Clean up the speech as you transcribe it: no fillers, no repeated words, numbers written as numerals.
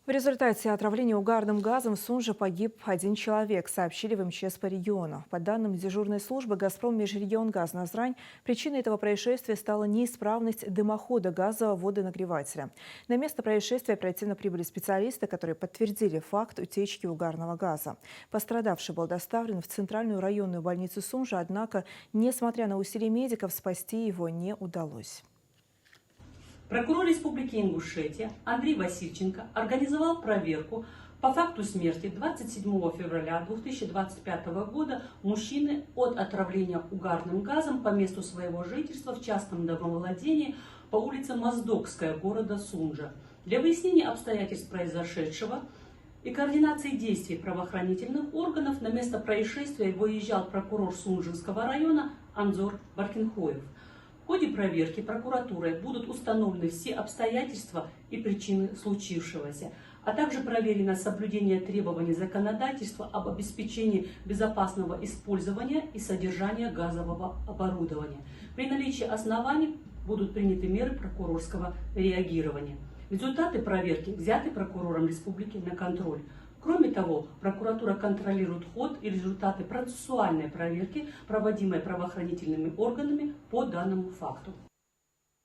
В результате отравления угарным газом в Сунже погиб один человек, сообщили в МЧС по региону. По данным дежурной службы «Газпром Межрегионгаз» Назрань, причиной этого происшествия стала неисправность дымохода газового водонагревателя. На место происшествия оперативно прибыли специалисты, которые подтвердили факт утечки угарного газа. Пострадавший был доставлен в Центральную районную больницу Сунжа, однако, несмотря на усилия медиков, спасти его не удалось. Прокурор Республики Ингушетия Андрей Васильченко организовал проверку по факту смерти 27 февраля 2025 года мужчины от отравления угарным газом по месту своего жительства в частном домовладении по улице Моздокская города Сунжа. Для выяснения обстоятельств произошедшего и координации действий правоохранительных органов на место происшествия выезжал прокурор Сунжинского района Анзор Баркинхоев. В ходе проверки прокуратурой будут установлены все обстоятельства и причины случившегося, а также проверено соблюдение требований законодательства об обеспечении безопасного использования и содержания газового оборудования. При наличии оснований будут приняты меры прокурорского реагирования. Результаты проверки взяты прокурором республики на контроль. Кроме того, прокуратура контролирует ход и результаты процессуальной проверки, проводимой правоохранительными органами по данному факту.